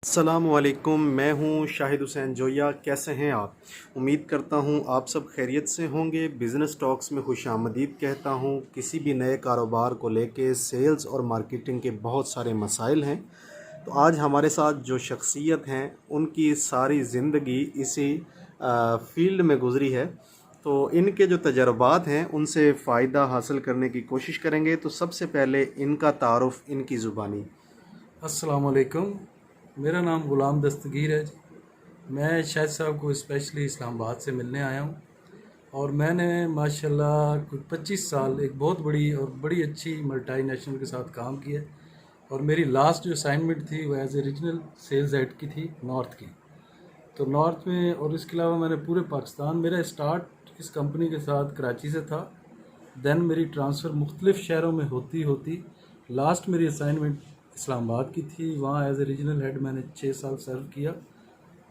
अस्सलामुअलैकुम, मैं हूं शाहिद हुसैन जोया। कैसे हैं आप? उम्मीद करता हूं आप सब खैरियत से होंगे। बिज़नेस टॉक्स में खुशामदीद कहता हूं। किसी भी नए कारोबार को लेके सेल्स और मार्केटिंग के बहुत सारे मसाइल हैं। तो आज हमारे साथ जो शख्सियत हैं उनकी सारी ज़िंदगी इसी फील्ड में गुज़री है, तो इनके जो तजर्बात हैं उनसे फ़ायदा हासिल करने की कोशिश करेंगे। तो सबसे पहले इनका तारुफ़ इनकी ज़ुबानी। अस्सलामुअलैकुम। मेरा नाम ग़ुलाम दस्तगीर है जी। मैं शाहिद साहब को स्पेशली इस्लामाबाद से मिलने आया हूँ और मैंने माशाल्लाह कुछ 25 साल एक बहुत बड़ी और बड़ी अच्छी मल्टीनेशनल के साथ काम किया और मेरी लास्ट जो असाइनमेंट थी वो as a regional sales head की थी, नॉर्थ की। तो नॉर्थ में, और इसके अलावा मैंने पूरे पाकिस्तान, मेरा स्टार्ट इस कंपनी के साथ कराची से था। देन मेरी ट्रांसफ़र मुख्तलिफ़ शहरों में होती होती लास्ट मेरी असाइनमेंट इस्लामाबाद की थी। वहाँ एज ए रीजनल हेड मैंने 6 साल सर्व किया।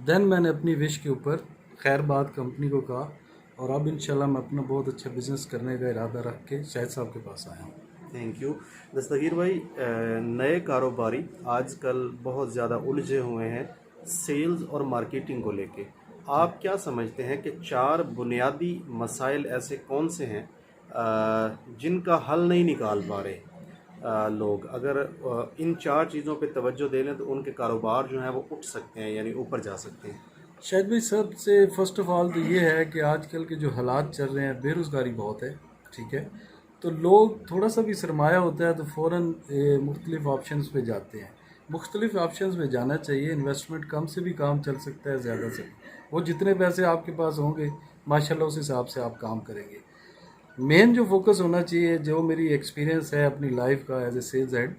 देन मैंने अपनी विश के ऊपर खैरबाद कंपनी को कहा और अब इंशाल्लाह मैं अपना बहुत अच्छा बिज़नेस करने का इरादा रख के शाहिद साहब के पास आया हूँ। थैंक यू दस्तगीर भाई। नए कारोबारी आजकल बहुत ज़्यादा उलझे हुए हैं सेल्स और मार्केटिंग को लेके। आप क्या समझते हैं कि चार बुनियादी मसाइल ऐसे कौन से हैं जिनका हल नहीं निकाल पा रहे लोग? अगर इन चार चीज़ों पे तवज्जो दे लें तो उनके कारोबार जो हैं वो उठ सकते हैं, यानी ऊपर जा सकते हैं। शायद भाई, सबसे फ़र्स्ट ऑफ़ ऑल तो ये है कि आजकल के जो हालात चल रहे हैं, बेरोज़गारी बहुत है, ठीक है। तो लोग थोड़ा सा भी सरमाया होता है तो फ़ौरन मुख्तलिफ़ ऑप्शंस पे जाते हैं। मुख्तलिफ़ ऑप्शंस में जाना चाहिए। इन्वेस्टमेंट कम से भी काम चल सकता है, ज़्यादा से। वो जितने पैसे आपके पास होंगे माशाल्लाह उस हिसाब से आप काम करेंगे। मेन जो फोकस होना चाहिए, जो मेरी एक्सपीरियंस है अपनी लाइफ का एज ए सेल्स हेड,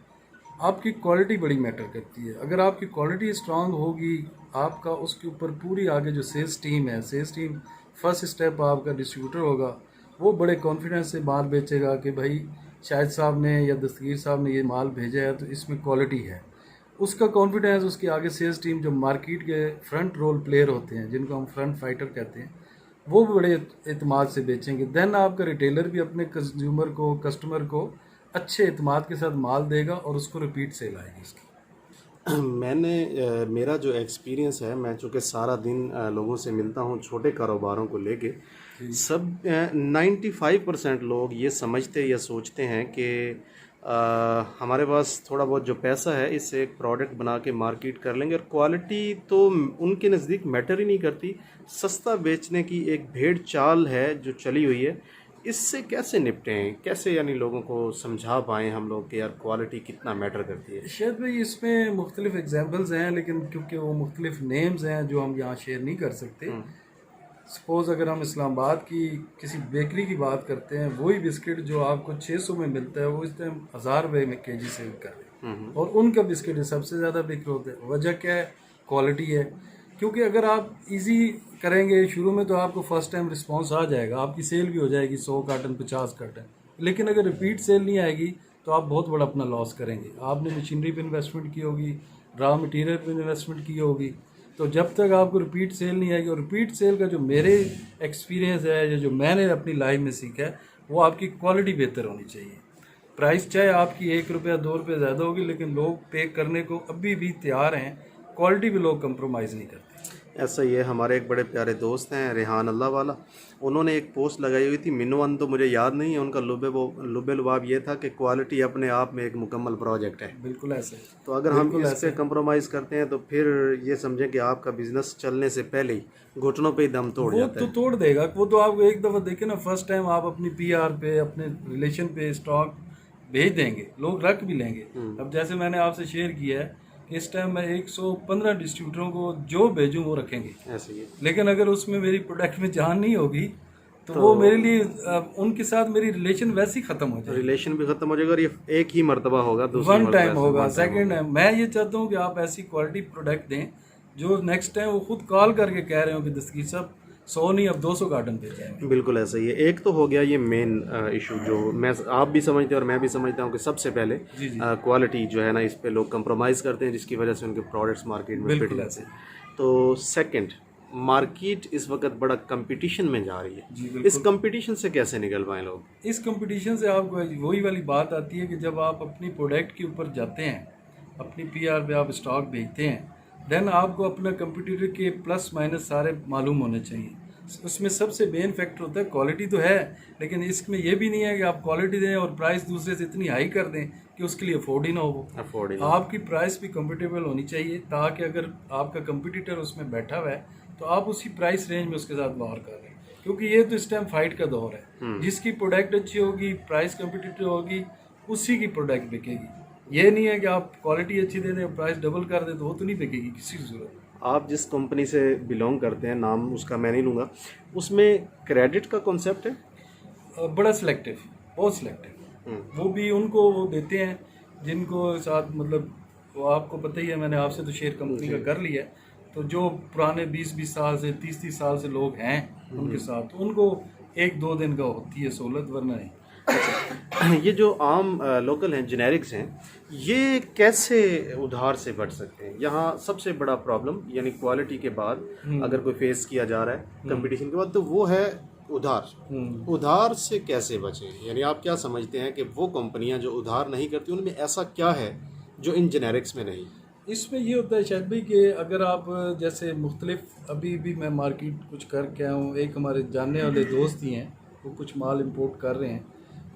आपकी क्वालिटी बड़ी मैटर करती है। अगर आपकी क्वालिटी स्ट्रांग होगी, आपका उसके ऊपर पूरी आगे जो सेल्स टीम है, सेल्स टीम फर्स्ट स्टेप आपका डिस्ट्रीब्यूटर होगा, वो बड़े कॉन्फिडेंस से माल बेचेगा कि भाई शाहिद साहब ने या दस्तगीर साहब ने ये माल भेजा है तो इसमें क्वालिटी है। उसका कॉन्फिडेंस उसकी आगे सेल्स टीम, जो मार्केट के फ्रंट रोल प्लेयर होते हैं जिनको हम फ्रंट फाइटर कहते हैं, वो भी बड़े एतमाद से बेचेंगे। देन आपका रिटेलर भी अपने कंज्यूमर को, कस्टमर को अच्छे एतमाद के साथ माल देगा और उसको रिपीट सेल आएगी इसकी। मैंने मेरा जो एक्सपीरियंस है, मैं चूँकि सारा दिन लोगों से मिलता हूँ छोटे कारोबारों को लेके, सब 95% लोग ये समझते या सोचते हैं कि हमारे पास थोड़ा बहुत जो पैसा है इससे एक प्रोडक्ट बना के मार्केट कर लेंगे, और क्वालिटी तो उनके नज़दीक मैटर ही नहीं करती। सस्ता बेचने की एक भेड़ चाल है जो चली हुई है। इससे कैसे निपटें, कैसे यानी लोगों को समझा पाएँ हम लोग कि यार क्वालिटी कितना मैटर करती है? शायद भाई, इसमें मुख्तलिफ एग्जाम्पल्स हैं, लेकिन क्योंकि वो मुख्तलिफ नेम्स हैं जो हम यहाँ शेयर नहीं कर सकते। सपोज़ अगर हम इस्लामाबाद की किसी बेकरी की बात करते हैं, वही बिस्किट जो आपको 600 में मिलता है वो इस टाइम 1000 रुपये में केजी सेल कर रहे हैं, और उनका बिस्किट सबसे ज़्यादा बिक होता है। वजह क्या है? क्वालिटी है। क्योंकि अगर आप इजी करेंगे शुरू में तो आपको फर्स्ट टाइम रिस्पांस आ जाएगा, आपकी सेल भी हो जाएगी 100 कार्टन 50 कार्टन। लेकिन अगर रिपीट सेल नहीं आएगी तो आप बहुत बड़ा अपना लॉस करेंगे। आपने मशीनरी पे इन्वेस्टमेंट की होगी, रॉ मटेरियल पे इन्वेस्टमेंट की होगी, तो जब तक आपको रिपीट सेल नहीं आएगी। और रिपीट सेल का जो मेरे एक्सपीरियंस है या जो मैंने अपनी लाइफ में सीखा है, वो आपकी क्वालिटी बेहतर होनी चाहिए। प्राइस चाहे आपकी 1 रुपया 2 रुपये ज़्यादा होगी, लेकिन लोग पे करने को अभी भी तैयार हैं। क्वालिटी भी लोग कंप्रोमाइज़ नहीं करते। ऐसा ही है। हमारे एक बड़े प्यारे दोस्त हैं रेहान अल्लाह वाला, उन्होंने एक पोस्ट लगाई हुई थी, मिनवन तो मुझे याद नहीं है, उनका लुबे लुबाब ये था कि क्वालिटी अपने आप में एक मुकम्मल प्रोजेक्ट है। बिल्कुल ऐसे है। तो अगर हम इस पे कंप्रोमाइज़ करते हैं तो फिर ये समझें कि आपका बिजनेस चलने से पहले ही घुटनों पे ही दम तोड़ वो जाता तो है। तोड़ देगा। वो तो आपको एक दफ़ा देखे ना, फर्स्ट टाइम आप अपनी पीआर पे, अपने रिलेशन पे स्टॉक भेज देंगे, लोग रख भी लेंगे। अब जैसे मैंने आपसे शेयर किया है कि इस टाइम मैं 115 डिस्ट्रीब्यूटरों को जो भेजूं वो रखेंगे। ऐसे ही है। लेकिन अगर उसमें मेरी प्रोडक्ट में जान नहीं होगी तो वो मेरे लिए उनके साथ मेरी रिलेशन वैसे ही ख़त्म हो जाएगी। रिलेशन भी ख़त्म हो जाएगा और ये एक ही मर्तबा होगा, दूसरी वन मर्तबा टाइम ऐसे होगा, one time सेकंड टाइम। मैं ये चाहता हूँ कि आप ऐसी क्वालिटी प्रोडक्ट दें जो नेक्स्ट टाइम वो खुद कॉल करके कह रहे हो कि दस्तगीर साहब 100 नहीं अब 200 कार्टन भेजे हैं। बिल्कुल ऐसा ही है। एक तो हो गया ये मेन इशू जो मैं आप भी समझते हैं और मैं भी समझता हूँ कि सबसे पहले जी जी, क्वालिटी जो है ना, इस पे लोग कंप्रोमाइज़ करते हैं जिसकी वजह से उनके प्रोडक्ट्स मार्केट में फिट बिल्कुल जाते ऐसे। हैं। तो सेकंड, मार्केट इस वक्त बड़ा कंपटीशन में जा रही है। जी इस बिल्कुल। कंपटीशन से कैसे निकल पाएँ लोग? इस कंपटीशन से आपको वही वाली बात आती है कि जब आप अपनी प्रोडक्ट के ऊपर जाते हैं, अपनी पीआर पे आप स्टॉक भेजते हैं, देन आपको अपना कंप्यूटर के प्लस माइनस सारे मालूम होने चाहिए। उसमें सबसे मेन फैक्टर होता है क्वालिटी तो है, लेकिन इसमें यह भी नहीं है कि आप क्वालिटी दें और प्राइस दूसरे से इतनी हाई कर दें कि उसके लिए अफोर्ड ही ना हो। अफोर्ड आपकी प्राइस भी कंफर्टेबल होनी चाहिए, ताकि अगर आपका कंपटीटर उसमें बैठा हुआ है तो आप उसी प्राइस रेंज में उसके साथ वार कर रहे हैं, क्योंकि ये तो इस टाइम फाइट का दौर है। जिसकी प्रोडक्ट अच्छी होगी, प्राइस कंपटीटर होगी, उसी की प्रोडक्ट बिकेगी। ये नहीं है कि आप क्वालिटी अच्छी दे दें, प्राइस डबल कर दें, तो वो तो नहीं बिकेगी किसी की जरूरत नहीं। आप जिस कंपनी से बिलोंग करते हैं, नाम उसका मैं नहीं लूँगा, उसमें क्रेडिट का कॉन्सेप्ट है? बड़ा सिलेक्टिव, बहुत सिलेक्टिव। वो भी उनको वो देते हैं जिनको साथ, मतलब वो आपको पता ही है, मैंने आपसे तो शेयर कंपनी का कर लिया है, तो जो पुराने 20-20 साल से 30-30 साल से लोग हैं उनके साथ, तो उनको 1-2 दिन का होती है सहूलत, वरना नहीं। ये जो आम लोकल हैं, जेनेरिक्स हैं, ये कैसे उधार से बच सकते हैं? यहाँ सबसे बड़ा प्रॉब्लम यानी क्वालिटी के बाद अगर कोई फेस किया जा रहा है कंपटीशन के बाद, तो वो है उधार। उधार से कैसे बचें? यानी आप क्या समझते हैं कि वो कंपनियां जो उधार नहीं करती, उनमें ऐसा क्या है जो इन जेनेरिक्स में नहीं? इसमें ये होता है शायद भाई कि अगर आप जैसे मुख्तलिफ, अभी भी मैं मार्केट कुछ करके आया हूँ, एक हमारे जानने वाले दोस्त ही हैं, वो कुछ माल इंपोर्ट कर रहे हैं,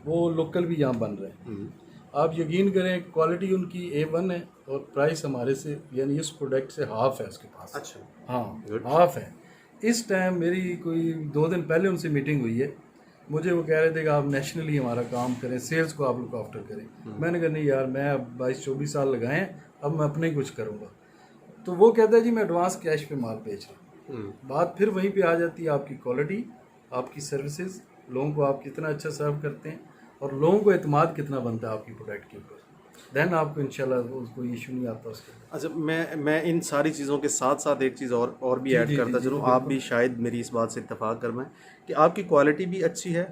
वो लोकल भी यहाँ बन रहे हैं। आप यकीन करें क्वालिटी उनकी A1 है और प्राइस हमारे से, यानी इस प्रोडक्ट से हाफ है उसके पास। अच्छा, हाँ, हाफ है। इस टाइम मेरी कोई 2 दिन पहले उनसे मीटिंग हुई है, मुझे वो कह रहे थे कि आप नेशनली हमारा काम करें, सेल्स को आप लुक आफ्टर करें। मैंने कहा नहीं यार, मैं अब 22-24 साल लगाए हैं, अब मैं अपने ही कुछ करूँगा। तो वो कहता है जी मैं एडवांस कैश पे माल बेच रहा हूँ। बात फिर वहीं पे आ जाती है, आपकी क्वालिटी, आपकी सर्विसेज, लोगों को आप कितना अच्छा सर्व करते हैं और लोगों को एतमाद कितना बनता है आपकी प्रोडक्ट के ऊपर, देन आपको इंशाल्लाह कोई इशू नहीं आता उसके। अच्छा, मैं इन सारी चीज़ों के साथ साथ एक चीज़ और भी ऐड करता चलूँ, आप भी शायद मेरी इस बात से इत्तेफाक कर पाएँ कि आपकी क्वालिटी भी अच्छी है,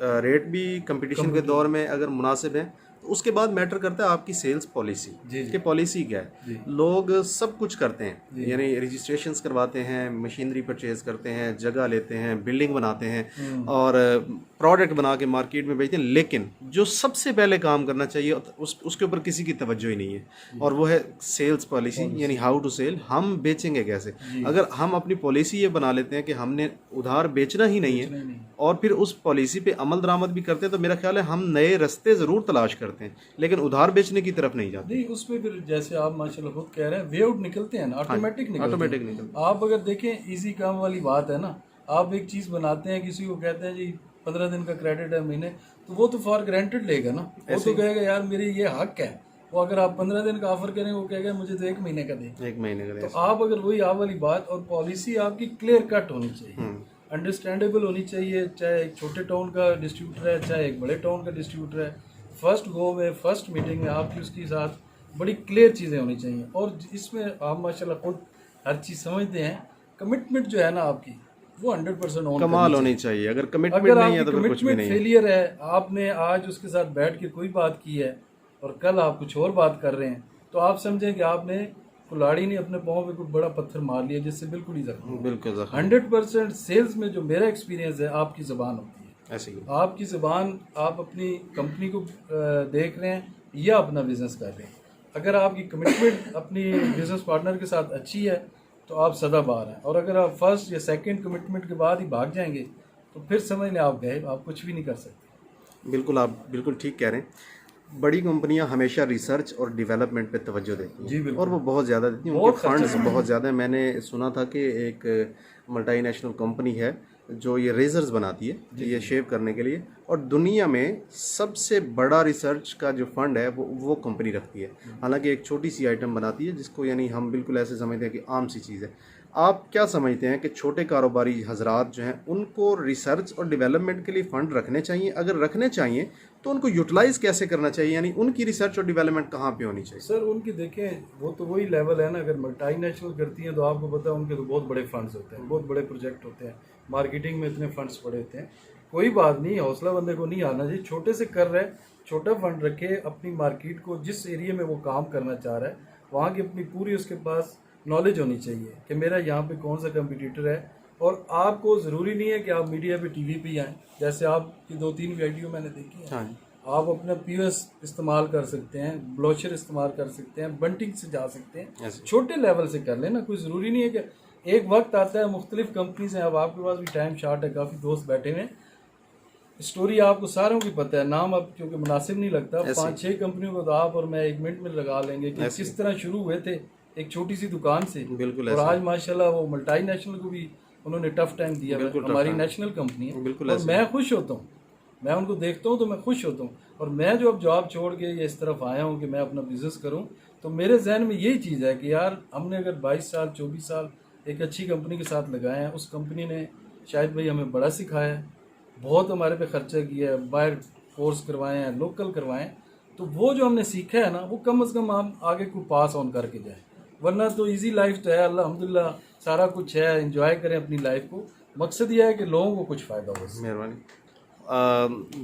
रेट भी कंपटीशन के दौर में अगर मुनासिब है, तो उसके बाद मैटर करता है आपकी सेल्स पॉलिसी कि पॉलिसी क्या है। लोग सब कुछ करते हैं, यानी रजिस्ट्रेशंस करवाते हैं, मशीनरी परचेज करते हैं, जगह लेते हैं, बिल्डिंग बनाते हैं और प्रोडक्ट बना के मार्केट में बेचते हैं, लेकिन जो सबसे पहले काम करना चाहिए उसके ऊपर किसी की तवज्जो ही नहीं है, और वो है सेल्स पॉलिसी, यानी हाउ टू सेल, हम बेचेंगे कैसे। अगर हम अपनी पॉलिसी ये बना लेते हैं कि हमने उधार बेचना ही नहीं है और फिर उस पॉलिसी पे अमल दरामद भी करते हैं, तो मेरा ख्याल है हम नए रास्ते ज़रूर तलाश करते हैं, लेकिन उधार बेचने की तरफ नहीं जाते। नहीं, उसमें फिर जैसे आप माशाल्लाह खुद कह रहे हैं, वे आउट निकलते हैं ना, ऑटोमेटिक निकलते हैं। आप अगर देखें, इजी काम वाली बात है ना, आप एक चीज़ बनाते हैं, किसी को कहते हैं जी 15 दिन का क्रेडिट है महीने, तो वो तो फॉर ग्रांटेड लेगा ना, वो तो कहेगा यार मेरी ये हक है। वो अगर आप 15 दिन का ऑफर करें, वो कहेगा मुझे तो 1 महीने का दे, 1 महीने का दे। तो आप अगर वही आप वाली बात, और पॉलिसी आपकी क्लियर कट होनी चाहिए, अंडरस्टैंडेबल होनी चाहिए, चाहे एक छोटे टाउन का डिस्ट्रीब्यूटर है, चाहे एक बड़े टाउन का डिस्ट्रीब्यूटर है, फर्स्ट गो में, फर्स्ट मीटिंग में आपकी उसके साथ बड़ी क्लियर चीज़ें होनी चाहिए। और इसमें आप माशाल्लाह खुद हर चीज़ समझते हैं, कमिटमेंट जो है ना आपकी, वो 100% ऑन कमाल होनी चाहिए। अगर कमिटमेंट नहीं है तो फिर कुछ भी नहीं है। फेलियर है, आपने आज उसके साथ बैठ के कोई बात की है और कल आप कुछ और बात कर रहे हैं, तो आप समझें कि आपने कुल्हाड़ी ने अपने पाँव पे कोई बड़ा पत्थर मार लिया जिससे बिल्कुल ही जख्म। बिल्कुल 100% सेल्स में जो मेरा एक्सपीरियंस है, आपकी ज़बान होती है। ऐसे ही आपकी ज़बान, आप अपनी कंपनी को देख रहे हैं या अपना बिजनेस कर रहे हैं, अगर आपकी कमिटमेंट अपनी बिजनेस पार्टनर के साथ अच्छी है तो आप सदाबहार हैं, और अगर आप फर्स्ट या सेकंड कमिटमेंट के बाद ही भाग जाएंगे तो फिर समझ लें आप गए, आप कुछ भी नहीं कर सकते। बिल्कुल, आप बिल्कुल ठीक कह रहे हैं। बड़ी कंपनियां हमेशा रिसर्च और डेवलपमेंट पे तवज्जो देती हैं, और वो बहुत ज़्यादा देती हैं, उनके फंड्स बहुत ज़्यादा हैं। मैंने सुना था कि एक मल्टीनेशनल कंपनी है जो ये रेजर्स बनाती है, ये शेव करने के लिए, और दुनिया में सबसे बड़ा रिसर्च का जो फंड है वो कंपनी रखती है। हालांकि एक छोटी सी आइटम बनाती है जिसको यानी हम बिल्कुल ऐसे समझते हैं कि आम सी चीज़ है। आप क्या समझते हैं कि छोटे कारोबारी हजरात जो हैं उनको रिसर्च और डेवलपमेंट के लिए फ़ंड रखने चाहिए? अगर रखने चाहिए तो उनको यूटिलाइज़ कैसे करना चाहिए, यानी उनकी रिसर्च और डेवलपमेंट कहाँ पे होनी चाहिए? सर उनकी देखें, वो तो वही लेवल है ना, अगर मल्टीनेशनल करती हैं तो आपको पता है उनके तो बहुत बड़े फंड्स होते हैं, बहुत बड़े प्रोजेक्ट होते हैं, मार्केटिंग में इतने फंड्स पड़े होते हैं। कोई बात नहीं, हौसला बंदे को नहीं आना चाहिए, छोटे से कर रहे हैं, छोटा फंड रखे, अपनी मार्केट को जिस एरिया में वो काम करना चाह रहा है वहाँ की अपनी पूरी उसके पास नॉलेज होनी चाहिए कि मेरा यहाँ पे कौन सा कंपटीटर है। और आपको ज़रूरी नहीं है कि आप मीडिया पे, टीवी पे आएँ, जैसे आपकी 2-3 वीडियो मैंने देखी है। हाँ, आप अपना पीओएस इस्तेमाल कर सकते हैं, ब्रोशर इस्तेमाल कर सकते हैं, बंटिंग से जा सकते हैं, ऐसे। छोटे लेवल से कर लेना। कोई ज़रूरी नहीं है कि एक वक्त आता है, मुख्तलिफ कंपनीज हैं, अब आपके पास भी टाइम शार्ट है, काफ़ी दोस्त बैठे हुए हैं, स्टोरी आपको सारों की पता है, नाम अब क्योंकि मुनासिब नहीं लगता, ऐसे। 5-6 कंपनियों को तो आप और मैं 1 मिनट में लगा लेंगे कि ऐसे। किस तरह शुरू हुए थे एक छोटी सी दुकान से, बिल्कुल और ऐसे। आज माशाल्लाह वो मल्टीनेशनल को भी उन्होंने टफ टाइम दिया है। बिल्कुल tough हमारी time। नेशनल कंपनी है बिल्कुल और ऐसे। मैं खुश होता हूँ, मैं उनको देखता हूँ तो मैं खुश होता हूँ। और मैं जो अब जॉब छोड़ के ये इस तरफ आया हूँ कि मैं अपना बिजनेस करूँ, तो मेरे जहन में यही चीज़ है कि यार हमने अगर 22 साल 24 साल एक अच्छी कंपनी के साथ लगाए हैं, उस कंपनी ने शायद भाई हमें बड़ा सिखाया है, बहुत हमारे पे खर्चा किया है, बाहर कोर्स करवाए हैं, लोकल करवाए हैं, तो वो जो हमने सीखा है ना, वो कम से कम हम आगे को पास ऑन करके जाए। वरना तो इजी लाइफ तो है, अल्हम्दुलिल्लाह सारा कुछ है, एंजॉय करें अपनी लाइफ को। मकसद ये है कि लोगों को कुछ फ़ायदा हो। मेहरबानी।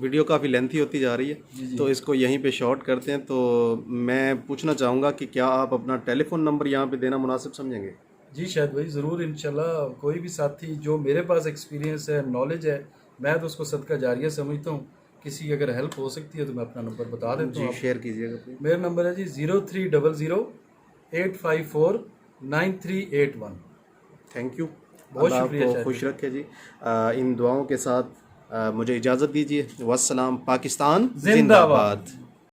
वीडियो काफ़ी लेंथी होती जा रही है, तो इसको यहीं पे शॉर्ट करते हैं। तो मैं पूछना चाहूँगा कि क्या आप अपना टेलीफोन नंबर यहाँ पे देना मुनासिब समझेंगे? जी शायद भाई, ज़रूर इंशाल्लाह। कोई भी साथी जो मेरे पास एक्सपीरियंस है, नॉलेज है, मैं तो उसको सदका जारिया समझता हूँ। किसी की अगर हेल्प हो सकती है तो मैं अपना नंबर बता देता जी हूँ। शेयर कीजिएगा प्लीज। मेरा नंबर है जी 0300-854-9381। Thank you. बहुत अल्लाह शुक्रिया आपको शायद खुश भाई। रखे जी। इन दुआओं के साथ मुझे इजाज़त दीजिए। वस्सलाम। पाकिस्तान जिंदाबाद। जिंदाबाद।